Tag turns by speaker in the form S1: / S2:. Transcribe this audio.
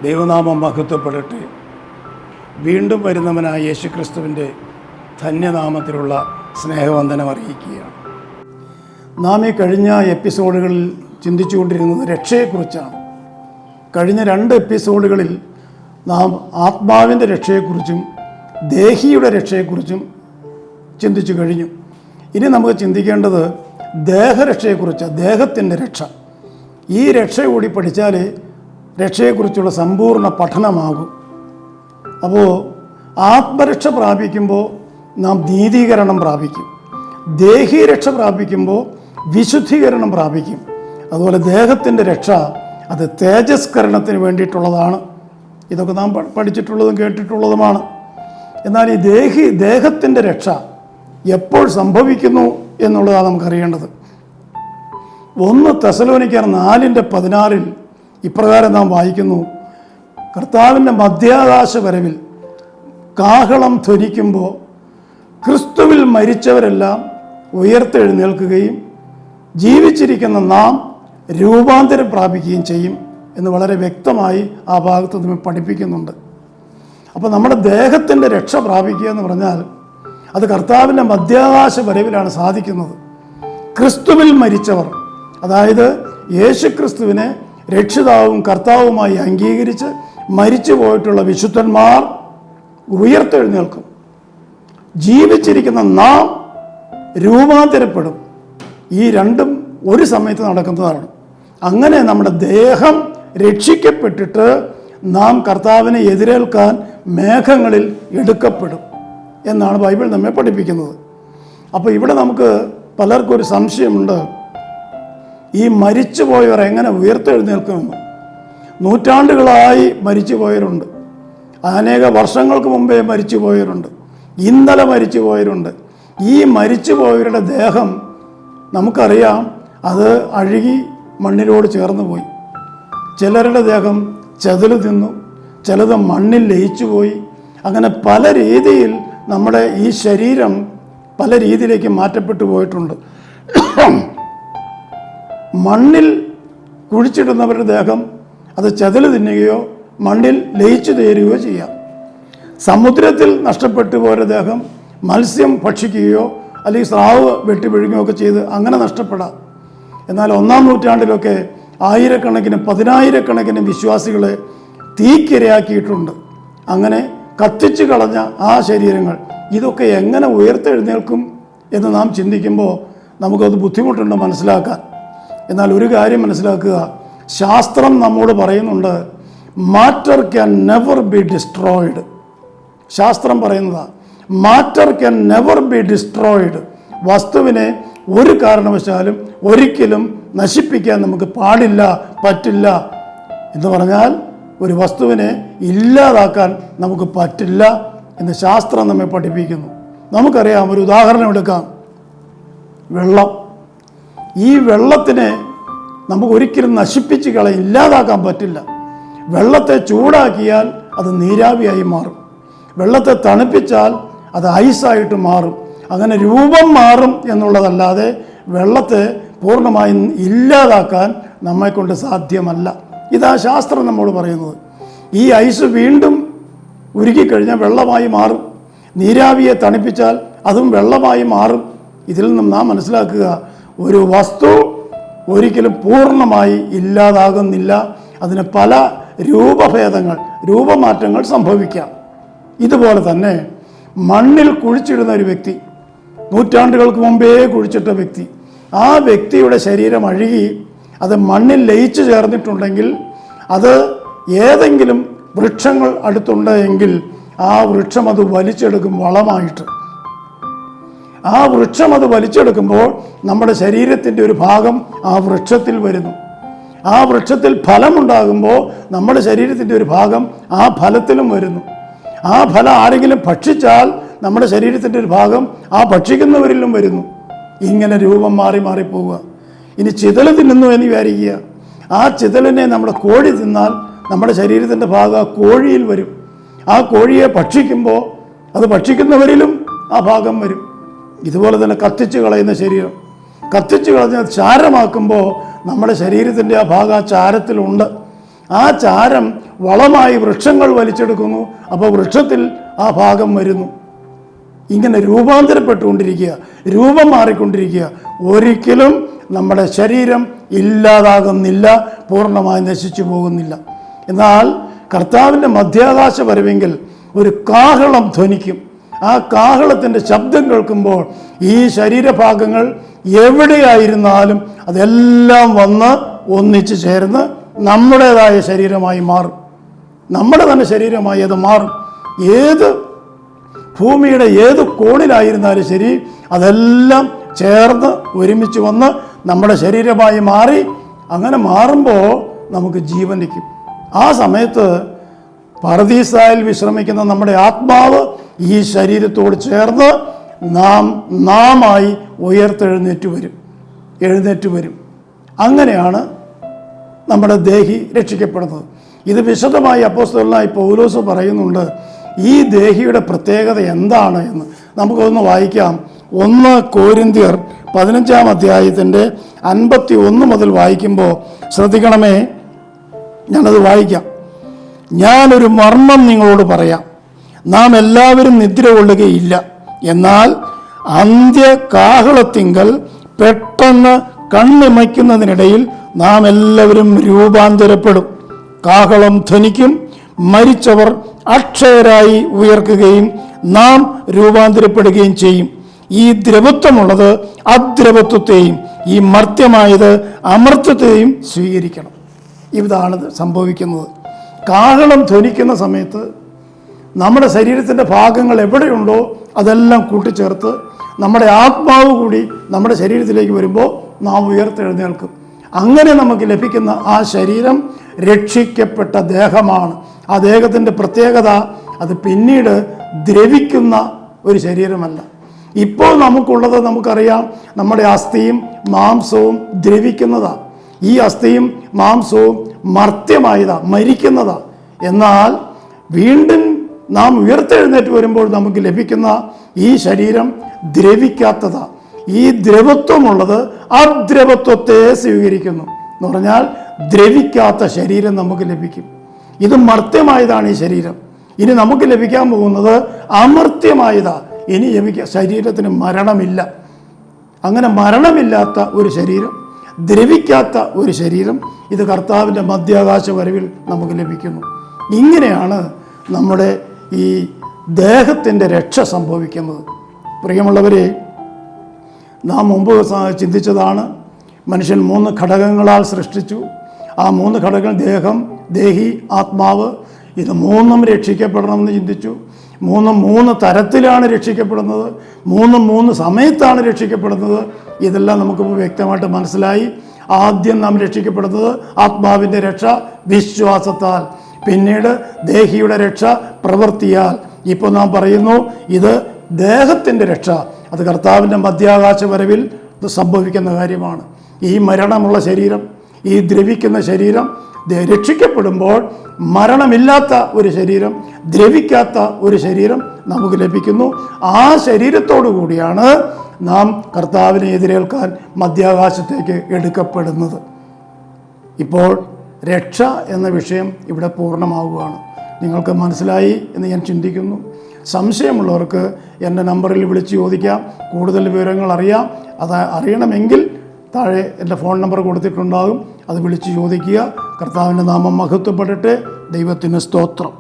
S1: ദൈവനാമം മഹത്വപ്പെടട്ടെ. വീണ്ടും വരുന്നവനായ യേശുക്രിസ്തുവിൻ്റെ ധന്യനാമത്തിലുള്ള സ്നേഹവന്ദനം അറിയിക്കുകയാണ്. നാം ഈ കഴിഞ്ഞ എപ്പിസോഡുകളിൽ ചിന്തിച്ചുകൊണ്ടിരുന്നത് രക്ഷയെക്കുറിച്ചാണ്. കഴിഞ്ഞ 2 എപ്പിസോഡുകളിൽ നാം ആത്മാവിൻ്റെ രക്ഷയെക്കുറിച്ചും ദേഹിയുടെ രക്ഷയെക്കുറിച്ചും ചിന്തിച്ചു കഴിഞ്ഞു. ഇനി നമുക്ക് ചിന്തിക്കേണ്ടത് ദേഹരക്ഷയെക്കുറിച്ചാണ്. ദേഹത്തിൻ്റെ രക്ഷ. ഈ രക്ഷ കൂടി പഠിച്ചാലേ രക്ഷയെക്കുറിച്ചുള്ള സമ്പൂർണ്ണ പഠനമാകും. അപ്പോൾ ആത്മരക്ഷ പ്രാപിക്കുമ്പോൾ നാം നീതീകരണം പ്രാപിക്കും, ദേഹീരക്ഷ പ്രാപിക്കുമ്പോൾ വിശുദ്ധീകരണം പ്രാപിക്കും. അതുപോലെ ദേഹത്തിൻ്റെ രക്ഷ അത് തേജസ്കരണത്തിന് വേണ്ടിയിട്ടുള്ളതാണ്. ഇതൊക്കെ നാം പഠിച്ചിട്ടുള്ളതും കേട്ടിട്ടുള്ളതുമാണ്. എന്നാൽ ഈ ദേഹത്തിൻ്റെ രക്ഷ എപ്പോൾ സംഭവിക്കുന്നു എന്നുള്ളതാണ് നമുക്കറിയേണ്ടത്. 1 തെസ്സലോനിക്കർ 4:16 ഇപ്രകാരം നാം വായിക്കുന്നു: കർത്താവിൻ്റെ മധ്യാകാശ വരവിൽ കാഹളം ധ്വനിക്കുമ്പോൾ ക്രിസ്തുവിൽ മരിച്ചവരെല്ലാം ഉയർത്തെഴുന്നേൽക്കുകയും ജീവിച്ചിരിക്കുന്ന നാം രൂപാന്തരം പ്രാപിക്കുകയും ചെയ്യും എന്ന് വളരെ വ്യക്തമായി ആ ഭാഗത്ത് നമ്മൾ പഠിപ്പിക്കുന്നുണ്ട്. അപ്പോൾ നമ്മുടെ ദേഹത്തിൻ്റെ രക്ഷ പ്രാപിക്കുക എന്ന് പറഞ്ഞാൽ അത് കർത്താവിൻ്റെ മധ്യാകാശ വരവിലാണ് സാധിക്കുന്നത്. ക്രിസ്തുവിൽ മരിച്ചവർ, അതായത് യേശുക്രിസ്തുവിനെ രക്ഷിതാവും കർത്താവുമായി അംഗീകരിച്ച് മരിച്ചു പോയിട്ടുള്ള വിശുദ്ധന്മാർ ഉയർത്തെഴുന്നേൽക്കും. ജീവിച്ചിരിക്കുന്ന നാം രൂപാന്തരപ്പെടും. ഈ രണ്ടും ഒരു സമയത്ത് നടക്കുന്നതാണ്. അങ്ങനെ നമ്മുടെ ദേഹം രക്ഷിക്കപ്പെട്ടിട്ട് നാം കർത്താവിനെ എതിരേൽക്കാൻ മേഘങ്ങളിൽ എടുക്കപ്പെടും എന്നാണ് ബൈബിൾ നമ്മെ പഠിപ്പിക്കുന്നത്. അപ്പോൾ ഇവിടെ നമുക്ക് പലർക്കും ഒരു സംശയമുണ്ട്, ഈ മരിച്ചു പോയവർ എങ്ങനെ ഉയർത്തെഴുന്നേൽക്കുമെന്ന്. നൂറ്റാണ്ടുകളായി മരിച്ചു പോയവരുണ്ട്, അനേക വർഷങ്ങൾക്ക് മുമ്പേ മരിച്ചു പോയവരുണ്ട്, ഇന്നലെ മരിച്ചു പോയവരുണ്ട്. ഈ മരിച്ചു പോയവരുടെ ദേഹം നമുക്കറിയാം, അത് അഴുകി മണ്ണിലോട് ചേർന്ന് പോയി. ചിലരുടെ ദേഹം ചെതല് തിന്നു, ചിലത് മണ്ണിൽ ലയിച്ചു പോയി. അങ്ങനെ പല രീതിയിൽ നമ്മുടെ ഈ ശരീരം പല രീതിയിലേക്ക് മാറ്റപ്പെട്ടു പോയിട്ടുണ്ട്. മണ്ണിൽ കുഴിച്ചിടുന്നവരുടെ ദേഹം അത് ചെതല് തിന്നുകയോ മണ്ണിൽ ലയിച്ചു തീരുകയോ ചെയ്യാം. സമുദ്രത്തിൽ നഷ്ടപ്പെട്ടു പോയ ദേഹം മത്സ്യം ഭക്ഷിക്കുകയോ അല്ലെങ്കിൽ സ്രാവ് വെട്ടിപ്പിഴുകയോ ഒക്കെ ചെയ്ത് അങ്ങനെ നഷ്ടപ്പെടാം. എന്നാൽ 1-ാം നൂറ്റാണ്ടിലൊക്കെ ആയിരക്കണക്കിന് 10,000-കണക്കിന് വിശ്വാസികളെ തീക്കിരയാക്കിയിട്ടുണ്ട്. അങ്ങനെ കത്തിച്ചു കളഞ്ഞ ആ ശരീരങ്ങൾ ഇതൊക്കെ എങ്ങനെ ഉയർത്തെഴുന്നേൽക്കും എന്ന് നാം ചിന്തിക്കുമ്പോൾ നമുക്കത് ബുദ്ധിമുട്ടുണ്ട് മനസ്സിലാക്കാൻ. എന്നാൽ ഒരു കാര്യം മനസ്സിലാക്കുക, ശാസ്ത്രം നമ്മോട് പറയുന്നുണ്ട്, matter can never be destroyed. ശാസ്ത്രം പറയുന്നതാണ്, matter can never be destroyed. വസ്തുവിനെ ഒരു കാരണവശാലും ഒരിക്കലും നശിപ്പിക്കാൻ നമുക്ക് പാടില്ല, പറ്റില്ല. എന്ന് പറഞ്ഞാൽ ഒരു വസ്തുവിനെ ഇല്ലാതാക്കാൻ നമുക്ക് പറ്റില്ല എന്ന് ശാസ്ത്രം നമ്മെ പഠിപ്പിക്കുന്നു. നമുക്കറിയാം, ഒരു ഉദാഹരണം എടുക്കാം, വെള്ളം. ഈ വെള്ളത്തിനെ നമുക്ക് ഒരിക്കലും നശിപ്പിച്ച് ഇല്ലാതാക്കാൻ പറ്റില്ല. വെള്ളത്തെ ചൂടാക്കിയാൽ അത് നീരാവിയായി മാറും, വെള്ളത്തെ തണുപ്പിച്ചാൽ അത് ഐസായിട്ട് മാറും. അങ്ങനെ രൂപം മാറും എന്നുള്ളതല്ലാതെ വെള്ളത്തെ പൂർണ്ണമായും ഇല്ലാതാക്കാൻ നമ്മെക്കൊണ്ട് സാധ്യമല്ല. ഇതാ ശാസ്ത്രം നമ്മോട് പറയുന്നത്. ഈ ഐസ് വീണ്ടും ഉരുകിക്കഴിഞ്ഞാൽ വെള്ളമായി മാറും, നീരാവിയെ തണുപ്പിച്ചാൽ അതും വെള്ളമായി മാറും. ഇതിൽ നിന്നും നാം മനസ്സിലാക്കുക, ഒരു വസ്തു ഒരിക്കലും പൂർണ്ണമായി ഇല്ലാതാകുന്നില്ല. അതിന് പല രൂപഭേദങ്ങൾ, രൂപമാറ്റങ്ങൾ സംഭവിക്കാം. ഇതുപോലെ തന്നെ മണ്ണിൽ കുഴിച്ചിടുന്ന ഒരു വ്യക്തി, നൂറ്റാണ്ടുകൾക്ക് മുമ്പേ കുഴിച്ചിട്ട വ്യക്തി, ആ വ്യക്തിയുടെ ശരീരം അഴുകി അത് മണ്ണിൽ ലയിച്ചു ചേർന്നിട്ടുണ്ടെങ്കിൽ അത് ഏതെങ്കിലും വൃക്ഷങ്ങൾ അടുത്തുണ്ടെങ്കിൽ ആ വൃക്ഷം അത് വലിച്ചെടുക്കും വളമായിട്ട്. ആ വൃക്ഷം അത് വലിച്ചെടുക്കുമ്പോൾ നമ്മുടെ ശരീരത്തിൻ്റെ ഒരു ഭാഗം ആ വൃക്ഷത്തിൽ വരുന്നു. ആ വൃക്ഷത്തിൽ ഫലമുണ്ടാകുമ്പോൾ നമ്മുടെ ശരീരത്തിൻ്റെ ഒരു ഭാഗം ആ ഫലത്തിലും വരുന്നു. ആ ഫലം ആരെങ്കിലും ഭക്ഷിച്ചാൽ നമ്മുടെ ശരീരത്തിൻ്റെ ഒരു ഭാഗം ആ ഭക്ഷിക്കുന്നവരിലും വരുന്നു. ഇങ്ങനെ രൂപം മാറി മാറിപ്പോവുക. ഇനി ചിതല് തിന്നുന്നു എന്ന് വിചാരിക്കുക, ആ ചിതലിനെ നമ്മുടെ കോഴി തിന്നാൽ നമ്മുടെ ശരീരത്തിൻ്റെ ഭാഗം ആ കോഴിയിൽ വരും. ആ കോഴിയെ ഭക്ഷിക്കുമ്പോൾ അത് ഭക്ഷിക്കുന്നവരിലും ആ ഭാഗം വരും. ഇതുപോലെ തന്നെ കത്തിച്ച് കളയുന്ന ശരീരം, കത്തിച്ച് കളഞ്ഞ് ചാരമാക്കുമ്പോൾ നമ്മുടെ ശരീരത്തിൻ്റെ ആ ഭാഗം ആ ചാരത്തിലുണ്ട്. ആ ചാരം വളമായി വൃക്ഷങ്ങൾ വലിച്ചെടുക്കുന്നു. അപ്പോൾ വൃക്ഷത്തിൽ ആ ഭാഗം വരുന്നു. ഇങ്ങനെ രൂപാന്തരപ്പെട്ടുകൊണ്ടിരിക്കുക, രൂപം മാറിക്കൊണ്ടിരിക്കുക. ഒരിക്കലും നമ്മുടെ ശരീരം ഇല്ലാതാകുന്നില്ല, പൂർണ്ണമായി നശിച്ചു പോകുന്നില്ല. എന്നാൽ കർത്താവിൻ്റെ മധ്യാകാശ വരവെങ്കിൽ ഒരു കാഹളം ധ്വനിക്കും. ആ കാഹളത്തിൻ്റെ ശബ്ദം കേൾക്കുമ്പോൾ ഈ ശരീരഭാഗങ്ങൾ എവിടെയായിരുന്നാലും അതെല്ലാം വന്ന് ഒന്നിച്ച് ചേർന്ന് നമ്മുടേതായ ശരീരമായി മാറും. നമ്മുടെ തന്നെ ശരീരമായി അത് മാറും. ഏത് ഭൂമിയുടെ ഏത് കോണിലായിരുന്നാലും ശരി, അതെല്ലാം ചേർന്ന് ഒരുമിച്ച് വന്ന് നമ്മുടെ ശരീരമായി മാറി. അങ്ങനെ മാറുമ്പോൾ നമുക്ക് ജീവൻ നിൽക്കും. ആ സമയത്ത് പറുദീസായിൽ വിശ്രമിക്കുന്ന നമ്മുടെ ആത്മാവ് ഈ ശരീരത്തോട് ചേർന്ന് നാമായി എഴുന്നേറ്റ് വരും. അങ്ങനെയാണ് നമ്മുടെ ദേഹി രക്ഷിക്കപ്പെടുന്നത്. ഇത് വിശദമായി അപ്പോസ്തലനായ പൗലോസ് പറയുന്നുണ്ട്. ഈ ദേഹിയുടെ പ്രത്യേകത എന്താണ് എന്ന് നമുക്കൊന്ന് വായിക്കാം. 1 കൊരിന്ത്യർ 15 അധ്യായത്തിൻ്റെ 51 മുതൽ വായിക്കുമ്പോൾ ശ്രദ്ധിക്കണമേ, ഞാനത് വായിക്കാം. ഞാനൊരു മർമ്മം നിങ്ങളോട് പറയാം. നാം എല്ലാവരും നിദ്ര കൊള്ളുകയില്ല, എന്നാൽ അന്ത്യകാഹളത്തിങ്കൽ പെട്ടെന്ന് കണ്ണിമയ്ക്കുന്നതിനിടയിൽ നാം എല്ലാവരും രൂപാന്തരപ്പെടും. കാഹളം ധ്വനിക്കും, മരിച്ചവർ അക്ഷയരായി ഉയർക്കുകയും നാം രൂപാന്തരപ്പെടുകയും ചെയ്യും. ഈ ദ്രവത്വമുള്ളത് അദ്രവത്വത്തെയും ഈ മർത്യമായത് അമർത്യത്തെയും സ്വീകരിക്കണം. ഇതാണ് സംഭവിക്കുന്നത്. കാഹളം ധ്വനിക്കുന്ന സമയത്ത് നമ്മുടെ ശരീരത്തിൻ്റെ ഭാഗങ്ങൾ എവിടെയുണ്ടോ അതെല്ലാം കൂട്ടിച്ചേർത്ത് നമ്മുടെ ആത്മാവ് കൂടി നമ്മുടെ ശരീരത്തിലേക്ക് വരുമ്പോൾ നാം ഉയർത്തെഴുന്നേൽക്കും. അങ്ങനെ നമുക്ക് ലഭിക്കുന്ന ആ ശരീരം രക്ഷിക്കപ്പെട്ട ദേഹമാണ്. ആ ദേഹത്തിൻ്റെ പ്രത്യേകത അത് പിന്നീട് ദ്രവിക്കുന്ന ഒരു ശരീരമല്ല. ഇപ്പോൾ നമുക്കുള്ളത് നമുക്കറിയാം, നമ്മുടെ അസ്ഥിയും മാംസവും ദ്രവിക്കുന്നതാണ്. ഈ അസ്ഥിയും മാംസവും മർത്യമായതാണ്, മരിക്കുന്നതാണ്. എന്നാൽ വീണ്ടും നാം ഉയർത്തെഴുന്നേറ്റ് വരുമ്പോൾ നമുക്ക് ലഭിക്കുന്ന ഈ ശരീരം ദ്രവിക്കാത്തതാണ്. ഈ ദ്രവത്വമുള്ളത് അദ്രവത്വത്തെ സ്വീകരിക്കുന്നു എന്ന് പറഞ്ഞാൽ ദ്രവിക്കാത്ത ശരീരം നമുക്ക് ലഭിക്കും. ഇത് മർത്യമായതാണ് ഈ ശരീരം. ഇനി നമുക്ക് ലഭിക്കാൻ പോകുന്നത് അമർത്യമായതാണ്. ഇനി ശരീരത്തിന് മരണമില്ല. അങ്ങനെ മരണമില്ലാത്ത ഒരു ശരീരം, ദ്രവിക്കാത്ത ഒരു ശരീരം, ഇത് കർത്താവിൻ്റെ മധ്യാകാശ വരവിൽ നമുക്ക് ലഭിക്കുന്നു. ഇങ്ങനെയാണ് നമ്മുടെ ഈ ദേഹത്തിൻ്റെ രക്ഷ സംഭവിക്കുന്നത്. പ്രിയമുള്ളവരെ, നാം മുമ്പ് ചിന്തിച്ചതാണ്, മനുഷ്യൻ 3 ഘടകങ്ങളാൽ സൃഷ്ടിച്ചു. ആ 3 ഘടകങ്ങൾ ദേഹം, ദേഹി, ആത്മാവ്. ഇത് 3ഉം രക്ഷിക്കപ്പെടണമെന്ന് ചിന്തിച്ചു. 3 തരത്തിലാണ് രക്ഷിക്കപ്പെടുന്നത്, 3 സമയത്താണ് രക്ഷിക്കപ്പെടുന്നത്. ഇതെല്ലാം നമുക്കിപ്പോൾ വ്യക്തമായിട്ട് മനസ്സിലായി. ആദ്യം നാം രക്ഷിക്കപ്പെടുന്നത് ആത്മാവിൻ്റെ രക്ഷ വിശ്വാസത്താൽ, പിന്നീട് ദേഹിയുടെ രക്ഷ പ്രവൃത്തിയാൽ. ഇപ്പോൾ നാം പറയുന്നു ഇത് ദേഹത്തിൻ്റെ രക്ഷ. അത് കർത്താവിൻ്റെ മധ്യാകാശ വരവിൽ സംഭവിക്കുന്ന കാര്യമാണ്. ഈ മരണമുള്ള ശരീരം, ഈ ദ്രവിക്കുന്ന ശരീരം രക്ഷിക്കപ്പെടുമ്പോൾ മരണമില്ലാത്ത ഒരു ശരീരം, ദ്രവിക്കാത്ത ഒരു ശരീരം നമുക്ക് ലഭിക്കുന്നു. ആ ശരീരത്തോടു കൂടിയാണ് നാം കർത്താവിനെ എതിരേൽക്കാൻ മധ്യാകാശത്തേക്ക് എടുക്കപ്പെടുന്നത്. ഇപ്പോൾ രക്ഷ എന്ന വിഷയം ഇവിടെ പൂർണ്ണമാവുകയാണ്. നിങ്ങൾക്ക് മനസ്സിലായി എന്ന് ഞാൻ ചിന്തിക്കുന്നു. സംശയമുള്ളവർക്ക് എൻ്റെ നമ്പറിൽ വിളിച്ച് ചോദിക്കാം. കൂടുതൽ വിവരങ്ങൾ അറിയണമെങ്കിൽ താഴെ എൻ്റെ ഫോൺ നമ്പർ കൊടുത്തിട്ടുണ്ടാകും. അത് വിളിച്ച് ചോദിക്കുക. കർത്താവിൻ്റെ നാമം മഹത്വപ്പെടട്ടെ. ദൈവത്തിന് സ്തോത്രം.